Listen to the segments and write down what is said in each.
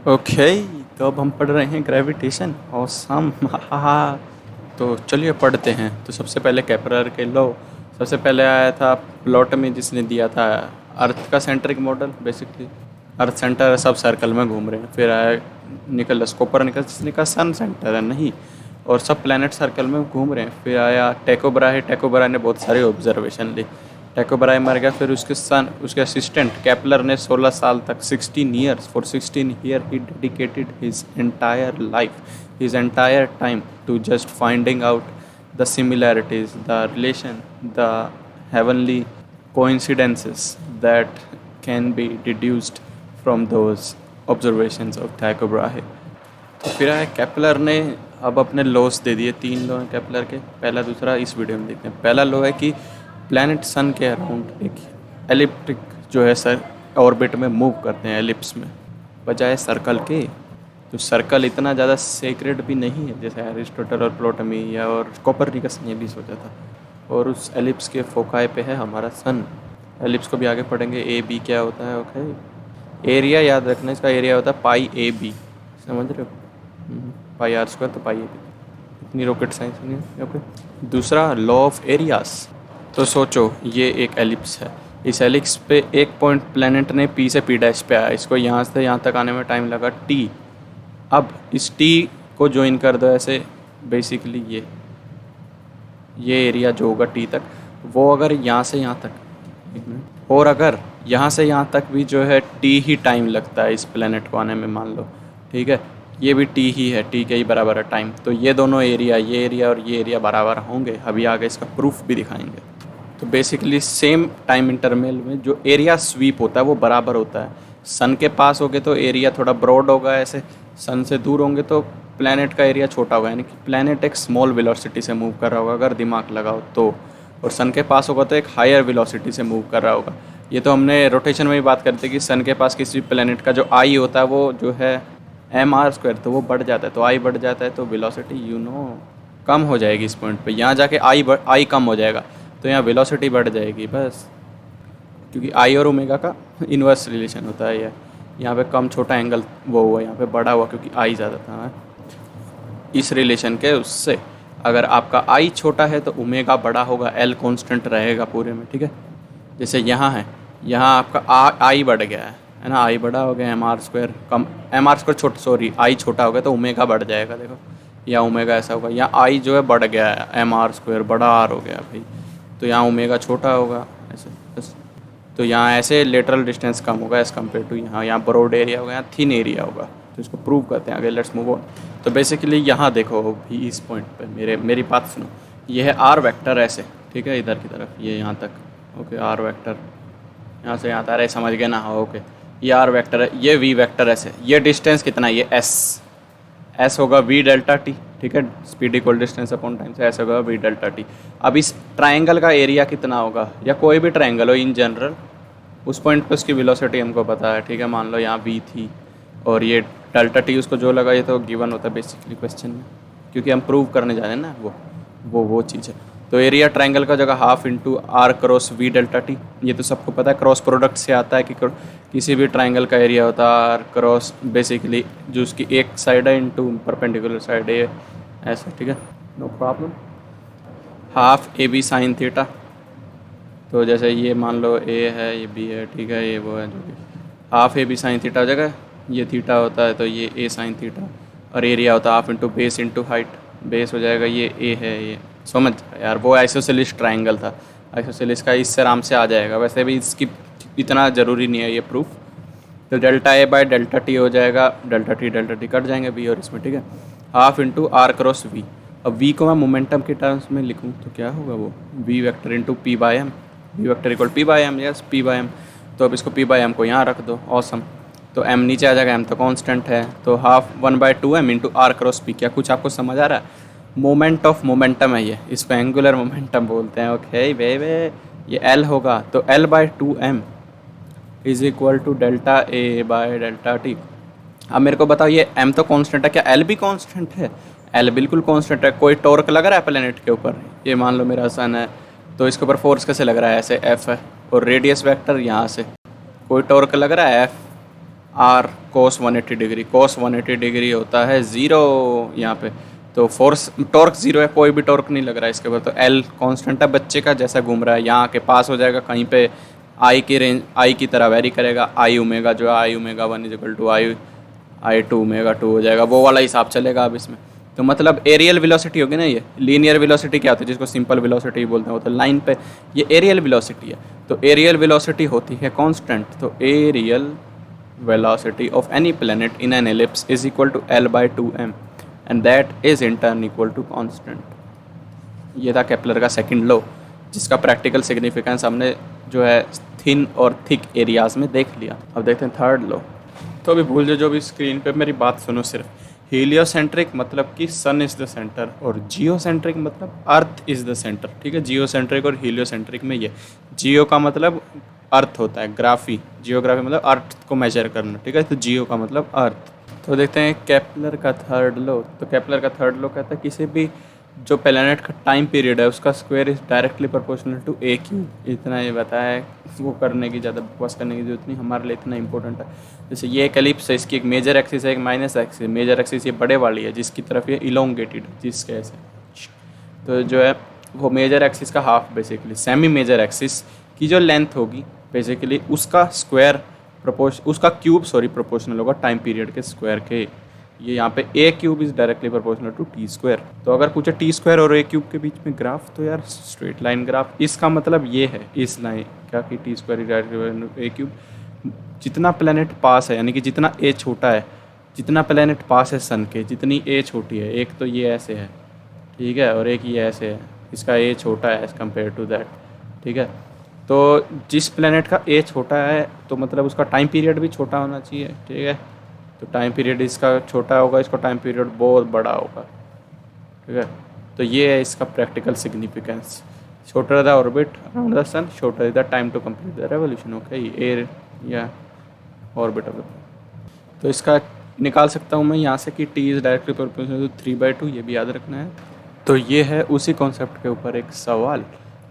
Okay, तो अब हम पढ़ रहे हैं ग्रेविटेशन और सम तो चलिए पढ़ते हैं। तो सबसे पहले केपलर के लॉ। सबसे पहले आया था प्लॉटमी, जिसने दिया था अर्थ का centric model. Basically earth centre है, सब सर्कल में घूम रहे हैं। फिर आया निकोलस कोपरनिकस, जिसने कहा सन सेंटर है नहीं और सब प्लैनेट सर्कल में घूम रहे हैं। फिर आया टैको ब्राहे। टैको ब्राहे ने बहुत सारे ऑब्जर्वेशन ली। टैको ब्राहे मर गया। फिर उसके असिस्टेंट केपलर ने 16 साल तक 16 ईयर्स फॉर 16 ईयर ही dedicated his entire life, his entire time to just finding out the similarities, the relation, the heavenly coincidences that can be deduced from those observations of Tycho Brahe। तो फिर आया Kepler ने अब अपने loss दे दिए। 3 law हैं Kepler के, पहला दूसरा इस वीडियो में देखते हैं। पहला लॉ है कि प्लैनेट सन के अराउंड एक एलिप्टिक जो है सर ऑर्बिट में मूव करते हैं, एलिप्स में, बजाय सर्कल के। तो सर्कल इतना ज़्यादा सेक्रेट भी नहीं है जैसे एरिस्टोटल और प्लॉटमी या और कोपरनिकस ने भी सोचा था। और उस एलिप्स के फोकाई पे है हमारा सन। एलिप्स को भी आगे पढ़ेंगे। ए बी क्या होता है, ओके। एरिया याद रखना, इसका एरिया होता है पाई ए बी, समझ रहे हो? पाई आर स्क्वायर तो पाई ए बी, इतनी रॉकेट साइंस नहीं है, ओके। दूसरा लॉ ऑफ एरियाज। तो सोचो ये एक एलिप्स है, इस एलिप्स पे एक पॉइंट प्लेनेट ने पी से पी डैश पे आया, इसको यहाँ से यहाँ तक आने में टाइम लगा टी। अब इस टी को ज्वाइन कर दो ऐसे, बेसिकली ये एरिया जो होगा टी तक, वो अगर यहाँ से यहाँ तक, एक मिनट, और अगर यहाँ से यहाँ तक भी जो है टी ही टाइम लगता है इस प्लेनेट को आने में, मान लो, ठीक है, ये भी टी ही है, टी के ही बराबर है टाइम। तो ये दोनों एरिया, ये एरिया और ये एरिया बराबर होंगे। अभी आगे इसका प्रूफ भी दिखाएंगे। तो बेसिकली सेम टाइम इंटरवल में जो एरिया स्वीप होता है वो बराबर होता है। सन के पास होगे तो एरिया थोड़ा ब्रॉड होगा ऐसे, सन से दूर होंगे तो प्लैनेट का एरिया छोटा होगा, यानी कि प्लैनेट एक स्मॉल वेलोसिटी से मूव कर रहा होगा अगर दिमाग लगाओ तो, और सन के पास होगा तो एक हायर वेलोसिटी से मूव कर रहा होगा। ये तो हमने रोटेशन में भी बात करते हैं कि सन के पास किसी प्लैनेट का जो आई होता है वो जो है mr², तो वो बढ़ जाता है, तो आई बढ़ जाता है तो वेलोसिटी कम हो जाएगी इस पॉइंट पे। यहाँ जाके आई कम हो जाएगा तो यहाँ वेलोसिटी बढ़ जाएगी बस, क्योंकि आई और ओमेगा का इन्वर्स रिलेशन होता है। यह यहाँ पे कम छोटा एंगल वो हुआ, यहाँ पे बड़ा हुआ क्योंकि आई ज़्यादा था। इस रिलेशन के उससे अगर आपका आई छोटा है तो ओमेगा बड़ा होगा, एल कांस्टेंट रहेगा पूरे में, ठीक है। जैसे यहाँ है, यहाँ आपका आई बढ़ गया है ना, आई बड़ा हो गया, mr² कम, mr² छोटा, सॉरी आई छोटा हो गया तो ओमेगा बढ़ जाएगा, देखो यहाँ ओमेगा ऐसा होगा, यहाँ आई जो है बढ़ गया है, mr² बड़ा आर हो गया भाई, तो यहाँ ओमेगा छोटा होगा ऐसे बस। तो यहाँ ऐसे लेटरल डिस्टेंस कम होगा एज़ कम्पेयर टू यहाँ ब्रॉड एरिया होगा, यहाँ थिन एरिया होगा। तो इसको प्रूव करते हैं आगे, लेट्स मूव ऑन। तो बेसिकली यहाँ देखो भी इस पॉइंट पे मेरी बात सुनो, ये है आर वेक्टर ऐसे, ठीक है, इधर की तरफ ये यहाँ तक, ओके, आर वेक्टर यहाँ से यहाँ तक, समझ गए ना, हाँ ओके। ये आर वेक्टर है, ये वी वेक्टर ऐसे, ये डिस्टेंस कितना है, ये एस होगा वी डेल्टा टी, ठीक है, speed equal distance upon time से ऐसा होगा वी डेल्टा टी। अब इस ट्राइंगल का एरिया कितना होगा, या कोई भी ट्राइंगल हो इन जनरल, उस पॉइंट पे उसकी वेलोसिटी हमको पता है, ठीक है। मान लो यहाँ वी थी और ये डेल्टा टी उसको जो लगा, ये तो गिवन होता है बेसिकली क्वेश्चन में, क्योंकि हम प्रूव करने जा रहे हैं ना वो चीज़ है। तो एरिया ट्राइंगल का जगह half into R cross V delta T, ये तो सबको पता है, क्रॉस प्रोडक्ट से आता है कि किसी भी ट्राइंगल का एरिया होता है आर क्रॉस बेसिकली जो उसकी एक साइड है इंटू परपेंडिकुलर साइड है ऐसा, ठीक है, no problem. Half A B sine theta, तो जैसे ये मान लो ए है, ये बी है, ठीक है, ये वो है, जो भी half A B sine theta हो जाएगा, ये थीटा होता है तो ये ए साइन थीटा, और एरिया होता है half into base into height, base हो जाएगा ये ए है, ये समझ यार, वो आइसोसेलिस ट्राइंगल था, आइसोसेलिस का इससे आराम से आ जाएगा, वैसे भी इसकी इतना ज़रूरी नहीं है ये प्रूफ। तो delta A by delta T हो जाएगा, डेल्टा टी कट जाएंगे बी और इसमें, ठीक है, half into R cross V. अब वी को मैं मोमेंटम के टर्म्स में लिखूँ तो क्या होगा, वो V vector into P by M, V vector equal P by M, yes P by M. तो अब इसको पी बाय एम को यहाँ रख दो, ऑसम। तो एम नीचे आ जाएगा, एम तो कांस्टेंट है, तो half 1/2m into R cross P. क्या कुछ आपको समझ आ रहा है? मोमेंट ऑफ मोमेंटम है ये, इसको एंगुलर मोमेंटम बोलते हैं, ओके वे ये एल होगा, तो L/2m is equal to delta A by delta T. अब मेरे को बताओ, ये m तो कांस्टेंट है, क्या L भी कांस्टेंट है? L बिल्कुल कांस्टेंट है। कोई टॉर्क लग रहा है प्लेनेट के ऊपर, ये मान लो मेरा सन है, तो इसके ऊपर फोर्स कैसे लग रहा है, ऐसे F है, और रेडियस वेक्टर यहाँ से, कोई टॉर्क लग रहा है F, R cos 180 degree, cos 180 degree होता है ज़ीरो यहाँ पे। तो फोर्स टॉर्क ज़ीरो है, कोई भी टॉर्क नहीं लग रहा है इसके ऊपर। तो एल कांस्टेंट है बच्चे का, जैसा घूम रहा है यहाँ के पास हो जाएगा कहीं पे आई की रेंज, आई की तरह वेरी करेगा। आई ओमेगा जो है I omega 1 is equal to I two omega 2 हो जाएगा, वो वाला हिसाब चलेगा अब इसमें। तो मतलब एरियल वेलोसिटी होगी ना, ये लीनियर वेलोसिटी क्या होती है जिसको सिंपल वेलोसिटी बोलते हैं, वो तो लाइन पे, ये एरियल वेलोसिटी है। तो एरियल वेलोसिटी होती है कांस्टेंट। तो aerial velocity of any planet in an ellipse is equal to L by 2m and that is in turn equal to constant। ये था केपलर का सेकंड लॉ, जिसका प्रैक्टिकल सिग्निफिकेंस हमने जो है थिन और थिक एरियाज में देख लिया। अब देखते हैं थर्ड लॉ। तो अभी भूल जो भी स्क्रीन पे मेरी बात सुनो सिर्फ। हीलियोसेंट्रिक मतलब कि सन इज़ द सेंटर, और जियोसेंट्रिक मतलब अर्थ इज़ द सेंटर। ठीक है, जियोसेंट्रिक और हीलियोसेंट्रिक में ये जियो का मतलब अर्थ होता है, ग्राफी जियोग्राफी मतलब अर्थ को मेजर करना। ठीक है, तो जियो का मतलब अर्थ। तो देखते हैं केपलर का थर्ड लॉ। तो केपलर का थर्ड लॉ कहता है किसी भी जो प्लेनेट का टाइम पीरियड है उसका square is directly proportional to A cube. इतना ये बताया है, वो करने की ज़्यादा बकवास करने की जरूरत नहीं, हमारे लिए इतना इंपॉर्टेंट है। जैसे ये एक एलिप्स है, इसकी एक मेजर एक्सिस है एक माइनस एक्सिस। मेजर एक्सिस ये बड़े वाली है जिसकी तरफ ये इलोंगेटेड जिसके ऐसे, तो जो है वो मेजर एक्सिस का half basically. Semi major axis की जो लेंथ होगी बेसिकली उसका स्क्वायर उसका क्यूब प्रोपोर्शनल होगा टाइम पीरियड के स्क्वायर के। ये यहाँ पे a cube is directly proportional to T square. तो अगर पूछे टी स्क्वायर और ए क्यूब के बीच में ग्राफ, तो यार स्ट्रेट लाइन ग्राफ। इसका मतलब ये है इस लाइन क्या कि टी स्क्वायर ए क्यूब। जितना प्लेनेट पास है, यानी कि जितना ए छोटा है, जितना प्लेनेट पास है सन के, जितनी ए छोटी है, एक तो ये ऐसे है, ठीक है, और एक ये ऐसे है, इसका ए छोटा है एज़ कम्पेयर टू दैट। ठीक है, तो जिस प्लेनेट का ए छोटा है तो मतलब उसका टाइम पीरियड भी छोटा होना चाहिए। ठीक है, तो टाइम पीरियड इसका छोटा होगा, इसका टाइम पीरियड बहुत बड़ा होगा। ठीक है, तो ये है इसका practical significance. Shorter the orbit around the sun, shorter is the time to complete the revolution. Okay, air या ऑर्बिट ऑफ द। तो इसका निकाल सकता हूँ मैं यहाँ से कि T is directly proportional to 3/2, ये भी याद रखना है। तो ये है उसी कॉन्सेप्ट के ऊपर एक सवाल।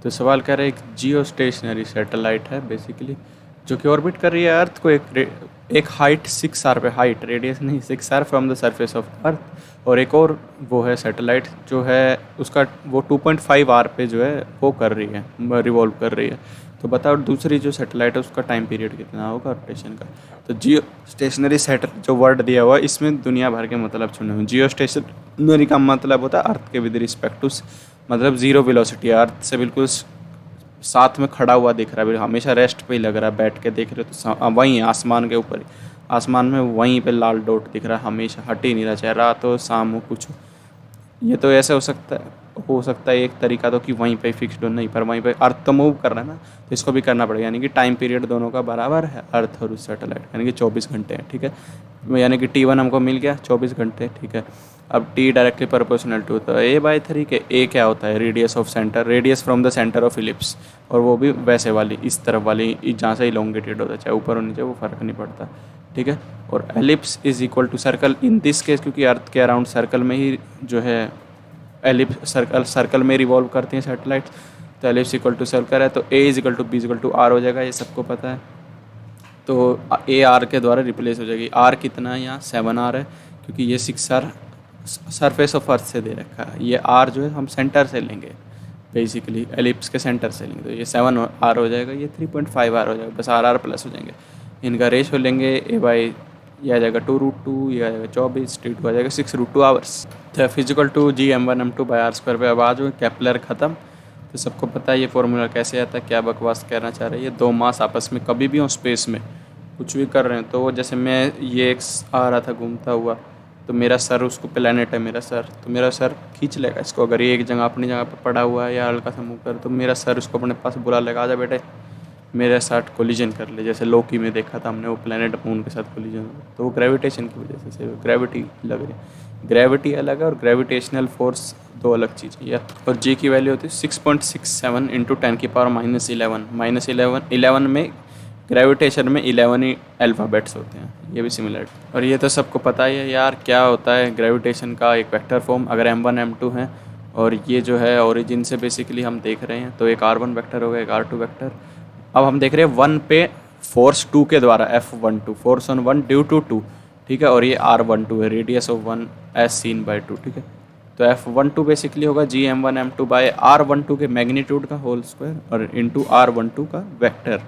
तो सवाल कह रहा है एक जियो स्टेशनरी सैटेलाइट है बेसिकली जो कि ऑर्बिट कर रही है अर्थ को एक हाइट 6 आर पे, हाइट रेडियस नहीं 6 R from the surface of earth, और एक और वो है सैटेलाइट जो है उसका वो 2.5 आर पे जो है वो कर रही है, रिवॉल्व कर रही है। तो बताओ दूसरी जो सैटेलाइट है उसका टाइम पीरियड कितना होगा रोटेशन का। तो जियो स्टेशनरी सैटेलाइट जो वर्ड दिया हुआ है इसमें दुनिया भर के मतलब चुने हुए। जियो स्टेशनरी का मतलब होता है अर्थ के विद रिस्पेक्ट टू, मतलब ज़ीरो वेलोसिटी, अर्थ से बिल्कुल साथ में खड़ा हुआ दिख रहा है, हमेशा रेस्ट पे ही लग रहा है, बैठ के देख रहे हो तो वहीं आसमान के ऊपर, आसमान में वहीं पे लाल डॉट दिख रहा है, हमेशा हट ही नहीं रहा, चाहे रात हो शाम हो कुछ हो। ये तो ऐसे हो सकता है एक तरीका तो कि वहीं पे फिक्स्ड हो, नहीं पर वहीं पे अर्थ तो मूव कर रहा है ना, तो इसको भी करना पड़ेगा। यानी कि टाइम पीरियड दोनों का बराबर है, अर्थ और उस सैटेलाइट, यानी कि 24 घंटे हैं। ठीक है, यानी कि T1 हमको मिल गया 24 घंटे। ठीक है, अब T डायरेक्टली प्रोपोर्शनल टू, तो A/3 के A क्या होता है, radius of centre, radius from the centre of ellipse, और वो भी वैसे वाली इस तरफ वाली जहाँ से इलोंगेटेड होता है, चाहे ऊपर और नीचे वो फ़र्क नहीं पड़ता। ठीक है, और ellipse is equal to circle in this case, क्योंकि अर्थ के अराउंड सर्कल में ही जो है एलिप्स सर्कल में रिवॉल्व करती हैं सैटेलाइट, तो एलिप्स इक्वल टू सर्कल है, तो A is equal to B is equal to R हो जाएगा, ये सबको पता है। तो A R के द्वारा रिप्लेस हो जाएगी। R कितना है यहाँ 7R है, क्योंकि ये 6R सरफेस ऑफ अर्थ से दे रखा है, ये R जो है हम सेंटर से लेंगे, बेसिकली एलिप्स के सेंटर से लेंगे, तो ये 7R हो जाएगा, ये 3.5R हो जाएगा, बस R प्लस हो जाएंगे। इनका रेशो लेंगे A/, ये आ जाएगा 2√2, ये आ जाएगा 24, T2 आ जाएगा 6√2 आवर्स। तो फिजिकल टू Gm1m2/r²। पे अब आज केपलर ख़त्म। तो सबको पता है ये फॉर्मूला कैसे आता है, क्या बकवास कहना चाह रहे हैं। ये दो मास आपस में कभी भी हो स्पेस में कुछ भी कर रहे हैं, तो जैसे मैं ये एक आ रहा था घूमता हुआ, तो मेरा सर उसको प्लेनेट है मेरा सर, तो मेरा सर खींच लेगा इसको, अगर ये एक जगह अपनी जगह पर पड़ा हुआ है या हल्का सा मूव कर, तो मेरा सर उसको अपने पास बुला लेगा, आजा बेटे मेरे साथ कोलिजन कर ले। जैसे लोकी में देखा था हमने, वो प्लेनेट मून के साथ कोलिजन, तो वो ग्रेविटेशन की वजह से ग्रेविटी लग रही है। ग्रेविटी अलग है और ग्रेविटेशनल फोर्स दो अलग चीज़ें है। और जी की वैल्यू होती है 6.67 इंटू 10⁻⁻11। 11 में ग्रेविटेशन में 11 ही अल्फ़ाबेट्स होते हैं, ये भी सिमिलर। और ये तो सबको पता ही है यार क्या होता है ग्रेविटेशन का एक वेक्टर फॉर्म, अगर m1 m2 हैं और ये जो है ओरिजिन से बेसिकली हम देख रहे हैं, तो एक r1 वेक्टर होगा एक r2 वेक्टर। अब हम देख रहे हैं 1 पे फोर्स 2 के द्वारा F12 force on 1 due to 2, ठीक है, और ये R12 है radius of 1 as seen by 2, ठीक है। तो F12 बेसिकली होगा G m1m2 बाय R12 के मैग्नीट्यूड का होल स्क्वायर और इंटू R12 का वेक्टर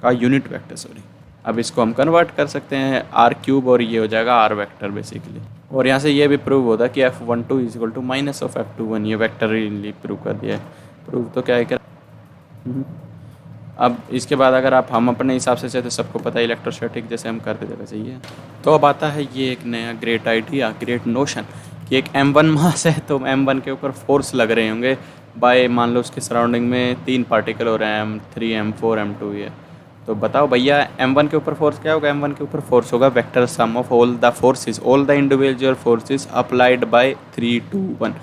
का यूनिट वेक्टर, सॉरी। अब इसको हम कन्वर्ट कर सकते हैं R³ और ये हो जाएगा R वेक्टर बेसिकली। और यहाँ से ये भी प्रूव होता है कि F12 is equal to minus of F21, ये वेक्टरली प्रूव कर दिया है। प्रूव तो क्या है क्या। अब इसके बाद अगर आप हम अपने हिसाब से चाहे तो सबको पता है इलेक्ट्रोस्टैटिक जैसे हम करते थे वैसे ही है। तो अब आता है ये एक नया ग्रेट आइडिया, ग्रेट नोशन कि एक m1 मास है तो m1 के ऊपर फोर्स लग रहे होंगे बाय, मान लो उसके सराउंडिंग में 3 पार्टिकल हो रहे हैं m3 m4 m2 ये। तो बताओ भैया m1 के ऊपर फोर्स क्या होगा। m1 के ऊपर फोर्स होगा vector sum of all the forces, all the individual forces applied by 3 2 1।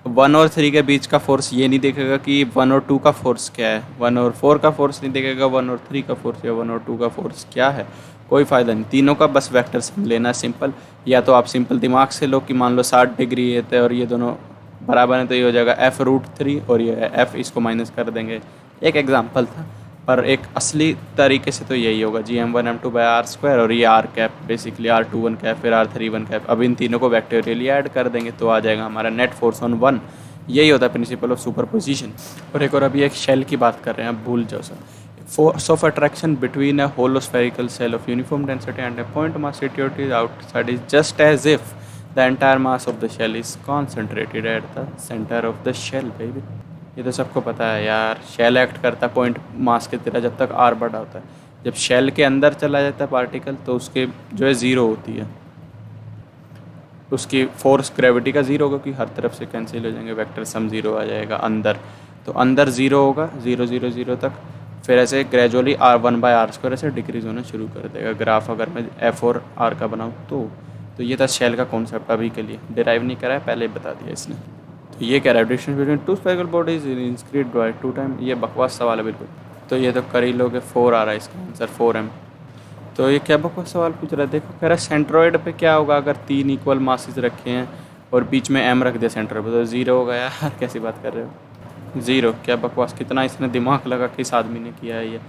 1 और 3 के बीच का फोर्स ये नहीं देखेगा कि 1 और 2 का फोर्स क्या है, 1 और 4 का फोर्स नहीं देखेगा 1 और 3 का फोर्स या 1 और 2 का फोर्स क्या है, कोई फ़ायदा नहीं। तीनों का बस वेक्टर सम लेना सिंपल। या तो आप सिंपल दिमाग से लो कि मान लो 60 डिग्री है तो और ये दोनों बराबर है तो ये हो जाएगा F√3 और ये F इसको माइनस कर देंगे। एक एग्जाम्पल था, पर एक असली तरीके से तो यही होगा Gm1m2 बाय R स्क्वायर और ये R cap basically R21 cap फिर R31 कैप। अब इन तीनों को वेक्टोरियली ऐड कर देंगे तो आ जाएगा हमारा नेट फोर्स ऑन 1। यही होता है प्रिंसिपल ऑफ सुपरपोजिशन। और एक और अभी एक शेल की बात कर रहे हैं, आप भूल जाओ sir. Force of attraction between a hollow spherical shell of uniform density and a point mass situated outside is just as if the entire mass of the shell is concentrated at the centre of the shell baby. ये तो सबको पता है यार, shall act करता है point mass की तरह जब तक R बड़ा होता है। जब शेल के अंदर चला जाता है पार्टिकल तो उसके जो है ज़ीरो होती है, उसकी फोर्स ग्रेविटी का ज़ीरो होगा क्योंकि हर तरफ से कैंसिल हो जाएंगे, वेक्टर सम ज़ीरो आ जाएगा अंदर। तो अंदर ज़ीरो होगा 0 0 0 तक, फिर ऐसे ग्रेजुअली R1/R स्क्वायर ऐसे डिक्रीज होना शुरू कर देगा। ग्राफ अगर मैं F और R का बनाऊँ तो ये था शेल का कॉन्सेप्ट। अभी के लिए डिराइव नहीं करा है, पहले ही बता दिया इसने। तो ये क्या है, distance between two spherical bodies increase by 2 time. ये बकवास सवाल है बिल्कुल। तो ये तो कर ही लोगे, 4 आ रहा है इसका आंसर 4m। तो ये क्या बकवास सवाल पूछ रहा है, देखो कह रहा है सेंट्रॉइड पे क्या होगा अगर 3 इक्वल मासेस रखे हैं और बीच में m रख दिया सेंटर पे, तो 0 होगा। यार कैसी बात कर रहे हो, 0 क्या बकवास, कितना इसने दिमाग लगा के इस आदमी ने किया है ये,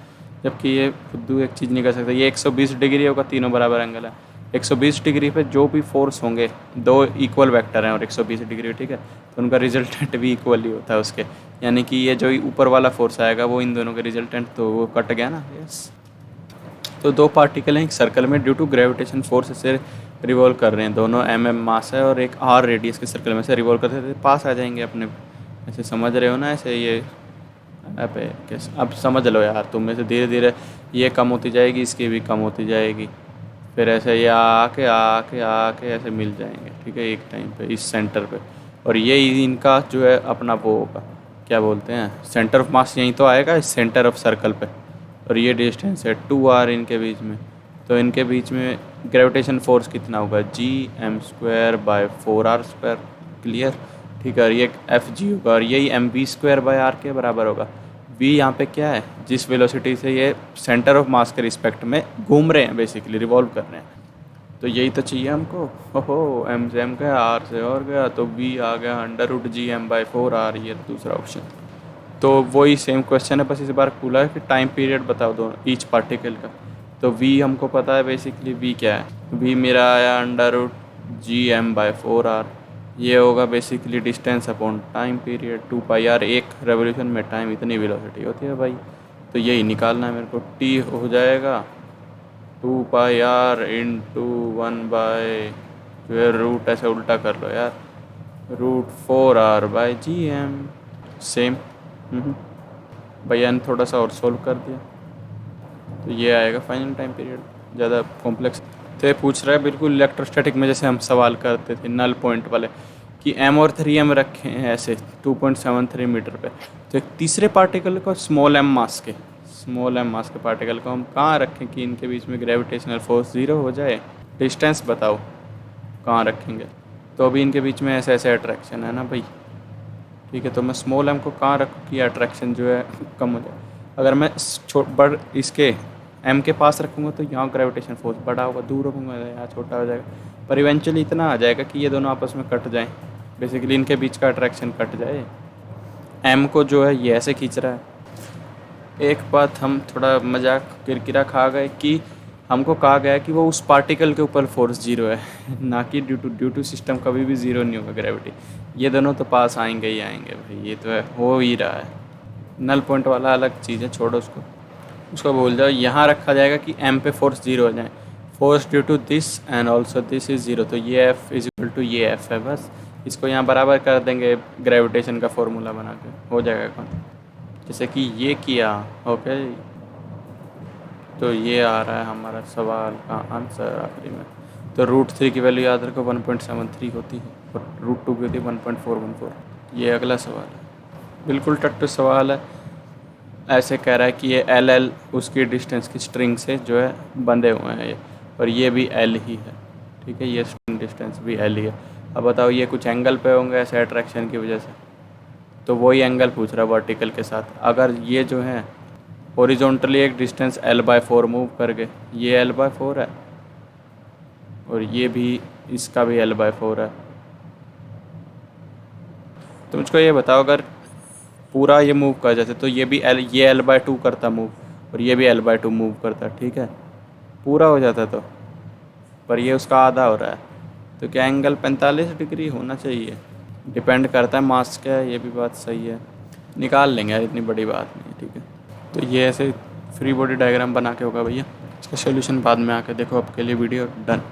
जबकि ये खुद एक चीज़ नहीं कर सकता। ये 120 डिग्री होगा, तीनों बराबर एंगल है। 120 डिग्री पे जो भी फोर्स होंगे, 2 इक्वल वेक्टर हैं और 120 डिग्री, ठीक है, तो उनका रिजल्टेंट भी इक्वल ही होता है उसके। यानी कि ये जो ऊपर वाला फोर्स आएगा वो इन दोनों के रिजल्टेंट, तो वो कट गया ना। यस, तो 2 पार्टिकल हैं एक सर्कल में ड्यू टू ग्रेविटेशन फोर्स से रिवॉल्व कर रहे हैं। दोनों mm मास है और एक r रेडियस के सर्कल में से रिवॉल्व करते थे, पास आ जाएंगे अपने। ऐसे समझ रहे हो ना, ऐसे ये पे कैसे, अब समझ लो यार तुम में से धीरे धीरे ये कम होती जाएगी, इसकी भी कम होती जाएगी, फिर ऐसे ये आके आके आके ऐसे मिल जाएंगे, ठीक है, एक टाइम पे इस सेंटर पे। और ये इनका जो है अपना वो होगा, क्या बोलते हैं, सेंटर ऑफ मास यहीं तो आएगा इस सेंटर ऑफ सर्कल पे। और ये डिस्टेंस है 2r इनके बीच में, तो इनके बीच में ग्रेविटेशन फोर्स कितना होगा, Gm²/4r²। क्लियर, ठीक है। और ये Fg होगा और यही mv²/r के बराबर होगा। v यहाँ पे क्या है, जिस वेलोसिटी से ये सेंटर ऑफ मास के रिस्पेक्ट में घूम रहे हैं, बेसिकली रिवॉल्व कर रहे हैं, तो यही तो चाहिए हमको। ओहो, m से m गया, r से और गया, तो v आ गया √Gm/4r, ये दूसरा ऑप्शन। तो वही सेम क्वेश्चन है, बस इस बार खुला है कि टाइम पीरियड बताओ दो ईच पार्टिकल का। तो v हमको पता है बेसिकली, v क्या है, v मेरा आया √Gm/4r, ये होगा basically distance upon time period 2πr। एक रेवोल्यूशन में टाइम इतनी वेलोसिटी होती है भाई, तो यही निकालना है मेरे को। t हो जाएगा 2πr × 1/ जो है रूट, ऐसे उल्टा कर लो यार, √4r/Gm। सेम भैया ने थोड़ा सा और सोल्व कर दिया, तो ये आएगा फाइनल टाइम पीरियड, ज़्यादा कॉम्प्लेक्स। तो ये पूछ रहा है बिल्कुल इलेक्ट्रोस्टैटिक में जैसे हम सवाल करते थे नल पॉइंट वाले, कि m और 3m रखे हैं ऐसे 2.73 मीटर पे, तो एक तीसरे पार्टिकल को स्मॉल m मास के पार्टिकल को हम कहाँ रखें कि इनके बीच में ग्रेविटेशनल फोर्स 0 हो जाए। डिस्टेंस बताओ कहाँ रखेंगे। तो अभी इनके बीच में ऐसे ऐसे अट्रैक्शन है ना भाई, ठीक है, तो मैं स्मॉल m को कहाँ रखूँ कि अट्रैक्शन जो है कम हो जाए। अगर मैं इसके m के पास रखूँगा तो यहाँ ग्रेविटेशन फोर्स बड़ा होगा, दूर रखूँगा यहाँ छोटा हो जाएगा, पर इवेंचुअली इतना आ जाएगा कि ये दोनों आपस में कट जाएं, बेसिकली इनके बीच का अट्रैक्शन कट जाए। m को जो है ये ऐसे खींच रहा है, एक बात हम थोड़ा मजाक किरकिरा खा गए कि हमको कहा गया कि वो उस पार्टिकल के ऊपर फोर्स जीरो है ना कि ड्यू टू सिस्टम कभी भी ज़ीरो नहीं होगा ग्रेविटी। ये दोनों तो पास आएंगे ही आएंगे भाई, ये तो है, हो ही रहा है। नल पॉइंट वाला अलग चीज़ है, छोड़ो उसको, उसको भूल जाओ। यहाँ रखा जाएगा कि एम पे फोर्स जीरो हो जाए, force due to this and also this is zero, तो ये एफ इज इक्वल टू ये एफ है। बस इसको यहाँ बराबर कर देंगे ग्रेविटेशन का फॉर्मूला बना के, हो जाएगा काम। जैसे कि ये किया, ओके, तो ये आ रहा है हमारा सवाल का आंसर आखिरी में। तो √3 की वैल्यू याद रखो 1.73 होती है और √2 की होती है 1.414। ये अगला सवाल है, बिल्कुल टट्टू सवाल है। ऐसे कह रहा है कि ये एल उसकी डिस्टेंस की स्ट्रिंग से जो है बंधे हुए हैं ये, और ये भी एल ही है, ठीक है, ये स्ट्रिंग डिस्टेंस भी एल ही है। अब बताओ ये कुछ एंगल पे होंगे ऐसे अट्रैक्शन की वजह से, तो वही एंगल पूछ रहा है वर्टिकल के साथ। अगर ये जो है हॉरिजॉन्टली एक डिस्टेंस l/4 मूव कर गए, ये l/4 है और ये भी, इसका भी l/4 है, तो मुझको ये बताओ अगर पूरा ये मूव कर जाते तो ये भी ये l/2 करता मूव और ये भी l/2 मूव करता, ठीक है, पूरा हो जाता तो, पर ये उसका आधा हो रहा है, तो क्या एंगल 45 डिग्री होना चाहिए। डिपेंड करता है मास क्या है, ये भी बात सही है, निकाल लेंगे यार, इतनी बड़ी बात नहीं है, ठीक है। तो ये ऐसे फ्री बॉडी डायग्राम बना के होगा भैया, इसका सोल्यूशन बाद में आके देखो। आपके लिए वीडियो डन।